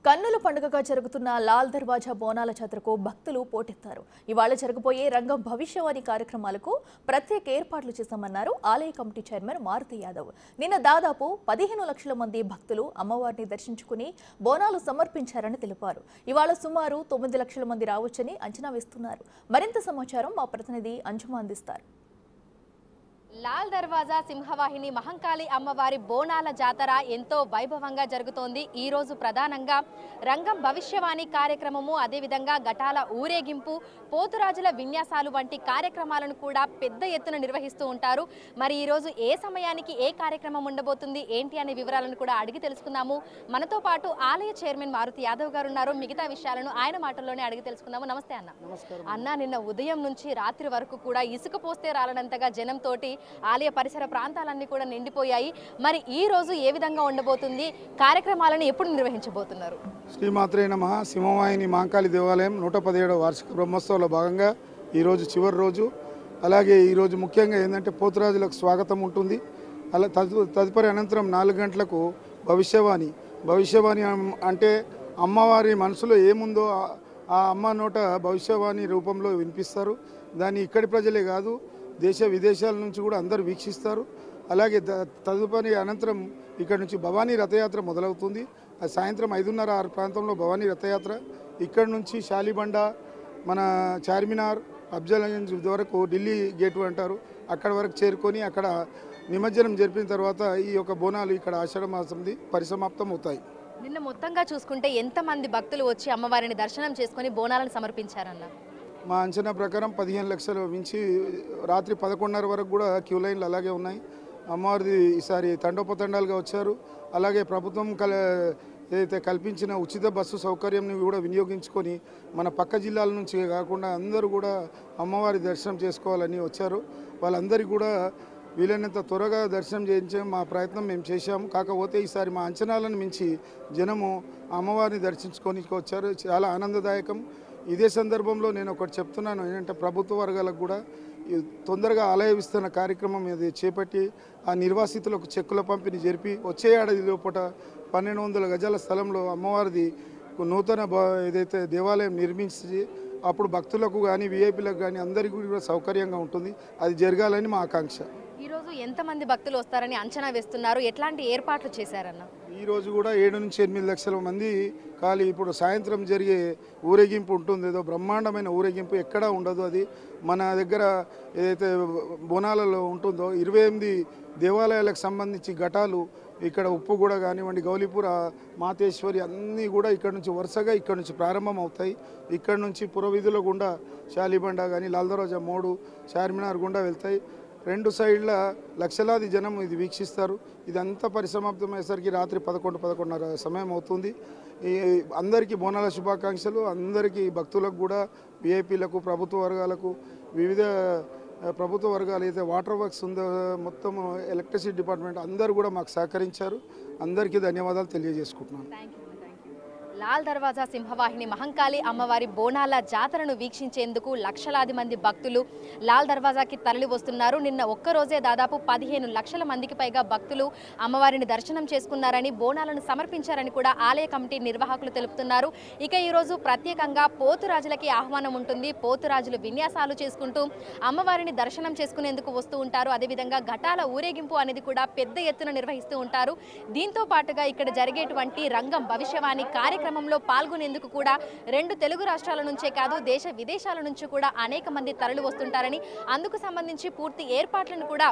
కన్నుల పండుగగా జరుగుతున్న లాల్ దర్వాజా బోనాల జాతరకు భక్తులు పోటెత్తారు. ఇవాళ జరగబోయే రంగం భవిష్యవాణి కార్యక్రమాలకు ప్రత్యేక ఏర్పాట్లు చేశామన్నారు ఆలయ కమిటీ చైర్మన్ మారుతి యాదవ్. నిన్న దాదాపు 15 లక్షల మంది భక్తులు అమ్మవారిని దర్శించుకుని బోనాలు సమర్పించారని తెలిపారు. ఇవాళ సుమారు 9 లక్షల మంది రావచ్చని అంచనా వేస్తున్నారు. మరింత సమాచారం మా ప్రతినిధి అంజుమ అందిస్తారు. లాల్ దర్వాజా సింహవాహిని మహంకాళి అమ్మవారి బోనాల జాతర ఎంతో వైభవంగా జరుగుతోంది. ఈ రోజు ప్రధానంగా రంగం భవిష్యవాణి కార్యక్రమము, అదేవిధంగా ఘటాల ఊరేగింపు, పోతురాజుల విన్యాసాలు వంటి కార్యక్రమాలను కూడా పెద్ద ఎత్తున నిర్వహిస్తూ ఉంటారు. మరి ఈ రోజు ఏ సమయానికి ఏ కార్యక్రమం ఉండబోతుంది ఏంటి అనే వివరాలను కూడా అడిగి తెలుసుకుందాము. మనతో పాటు ఆలయ చైర్మన్ మారుతి యాదవ్ గారు ఉన్నారు. మిగతా విషయాలను ఆయన మాటల్లోనే అడిగి తెలుసుకుందాము. నమస్తే అన్న. అన్న, నిన్న ఉదయం నుంచి రాత్రి వరకు కూడా ఇసుక పోస్తే రాలనంతగా జనంతోటి ఆలయ పరిసర ప్రాంతాలన్నీ కూడా నిండిపోయాయి. మరి ఈ రోజు ఏ విధంగా ఉండబోతుంది, కార్యక్రమాలను ఎప్పుడు నిర్వహించబోతున్నారు? శ్రీమాత్రే నమః. సింహవాహిని మహంకాళి దేవాలయం 117వ వార్షిక బ్రహ్మోత్సవంలో భాగంగా ఈరోజు చివరి రోజు. అలాగే ఈరోజు ముఖ్యంగా ఏంటంటే పోతురాజులకు స్వాగతం ఉంటుంది. అలా తదుపరి అనంతరం 4 గంటలకు భవిష్యవాణి అంటే అమ్మవారి మనసులో ఏముందో ఆ అమ్మ నోట భవిష్యవాణి రూపంలో వినిపిస్తారు. దాన్ని ఇక్కడి ప్రజలే కాదు, దేశ విదేశాల నుంచి కూడా అందరూ వీక్షిస్తారు. అలాగే తదుపరి అనంతరం ఇక్కడ నుంచి భవానీ రథయాత్ర మొదలవుతుంది. అది సాయంత్రం 5:30-6 ప్రాంతంలో భవానీ రథయాత్ర. ఇక్కడ నుంచి శాలిబండ, మన చార్మినార్, అఫ్జల్గంజ్ వరకు ఢిల్లీ గేటు అంటారు, అక్కడ వరకు చేరుకొని అక్కడ నిమజ్జనం జరిపిన తర్వాత ఈ యొక్క బోనాలు ఇక్కడ ఆషాఢ మాసంది పరిసమాప్తం అవుతాయి. నిన్న మొత్తంగా చూసుకుంటే ఎంతమంది భక్తులు వచ్చి అమ్మవారిని దర్శనం చేసుకుని బోనాలను సమర్పించారన్న? మా అంచనా ప్రకారం 15 లక్షలు మించి రాత్రి 11:30 వరకు కూడా క్యూ లైన్లు అలాగే ఉన్నాయి. అమ్మవారిది ఈసారి తండోపతండాలుగా వచ్చారు. అలాగే ప్రభుత్వం ఏదైతే కల్పించిన ఉచిత బస్సు సౌకర్యంని కూడా వినియోగించుకొని మన పక్క జిల్లాల నుంచి కాకుండా అందరూ కూడా అమ్మవారి దర్శనం చేసుకోవాలని వచ్చారు. వాళ్ళందరికీ కూడా వీలైనంత త్వరగా దర్శనం చేయించే మా ప్రయత్నం మేము చేశాము. కాకపోతే ఈసారి మా అంచనాలను మించి జనము అమ్మవారిని దర్శించుకొని వచ్చారు. చాలా ఆనందదాయకం. ఇదే సందర్భంలో నేను ఒకటి చెప్తున్నాను, ఏంటంటే ప్రభుత్వ వర్గాలకు కూడా తొందరగా ఆలయ విస్తరణ కార్యక్రమం ఇది చేపట్టి ఆ నిర్వాసితులకు చెక్కుల పంపిణీ జరిపి వచ్చే ఏడాది లోపల 1200 గజాల స్థలంలో అమ్మవారిది నూతన ఏదైతే దేవాలయం నిర్మించి అప్పుడు భక్తులకు కానీ విఐపీలకు కానీ అందరికీ కూడా సౌకర్యంగా ఉంటుంది. అది జరగాలని మా ఆకాంక్ష. ఈరోజు ఎంతమంది భక్తులు వస్తారని అంచనా వేస్తున్నారు? ఎట్లాంటి ఏర్పాట్లు చేశారన్న? ఈరోజు కూడా 7 నుంచి 8 లక్షల మంది ఖాళీ. ఇప్పుడు సాయంత్రం జరిగే ఊరేగింపు ఉంటుంది, ఏదో బ్రహ్మాండమైన ఊరేగింపు ఎక్కడా ఉండదు. అది మన దగ్గర ఏదైతే బోనాలలో ఉంటుందో 28 దేవాలయాలకు సంబంధించి ఘటాలు ఇక్కడ ఉప్పుగూడ కానివ్వండి, గౌలీపుర, మాతేశ్వరి అన్నీ కూడా ఇక్కడ నుంచి వరుసగా ఇక్కడ నుంచి ప్రారంభం అవుతాయి. ఇక్కడ నుంచి పురవీధుల గుండా శాలిబండ కానీ లాల్ దర్వాజా మోడు, చార్మినార్ గుండా వెళ్తాయి. 2 సైడ్ల లక్షలాది జనం ఇది వీక్షిస్తారు. ఇదంతా పరిసమాప్తమయ్యేసరికి రాత్రి 11-11:30 సమయం అవుతుంది. అందరికీ బోనాల శుభాకాంక్షలు. అందరికీ భక్తులకు కూడా, విఐపీలకు, ప్రభుత్వ వర్గాలకు, వివిధ ప్రభుత్వ వర్గాలు అయితే వాటర్ వర్క్స్ ఉందో మొత్తం ఎలక్ట్రిసిటీ డిపార్ట్మెంట్ అందరూ కూడా మాకు సహకరించారు. అందరికీ ధన్యవాదాలు తెలియజేసుకుంటున్నాను. లాల్ దర్వాజా సింహవాహిని మహంకాళి అమ్మవారి బోనాల జాతరను వీక్షించేందుకు లక్షలాది మంది భక్తులు లాల్ దర్వాజాకి తరలి వస్తున్నారు. నిన్న ఒక్కరోజే దాదాపు 15 లక్షల మందికి పైగా భక్తులు అమ్మవారిని దర్శనం చేసుకున్నారని, బోనాలను సమర్పించారని కూడా ఆలయ కమిటీ నిర్వాహకులు తెలుపుతున్నారు. ఇక ఈరోజు ప్రత్యేకంగా పోతురాజులకి ఆహ్వానం ఉంటుంది. పోతురాజులు విన్యాసాలు చేసుకుంటూ అమ్మవారిని దర్శనం చేసుకునేందుకు వస్తూ ఉంటారు. అదేవిధంగా ఘటాల ఊరేగింపు అనేది కూడా పెద్ద ఎత్తున నిర్వహిస్తూ ఉంటారు. దీంతో పాటుగా ఇక్కడ జరిగేటువంటి రంగం భవిష్యవాణి కార్యక్రమంలో పాల్గొనేందుకు కూడా 2 తెలుగు రాష్ట్రాల నుంచే కాదు, దేశ విదేశాల నుంచి కూడా అనేక మంది తరలి వస్తుంటారని, అందుకు సంబంధించి పూర్తి ఏర్పాట్లను కూడా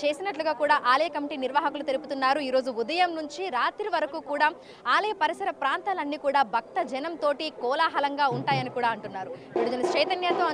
చేసినట్లుగా కూడా ఆలయ కమిటీ నిర్వాహకులు తెలుపుతున్నారు. ఈరోజు ఉదయం నుంచి రాత్రి వరకు కూడా ఆలయ పరిసర ప్రాంతాలన్నీ కూడా భక్త జనం తోటి కోలాహలంగా ఉంటాయని కూడా అంటున్నారు. చైతన్యతో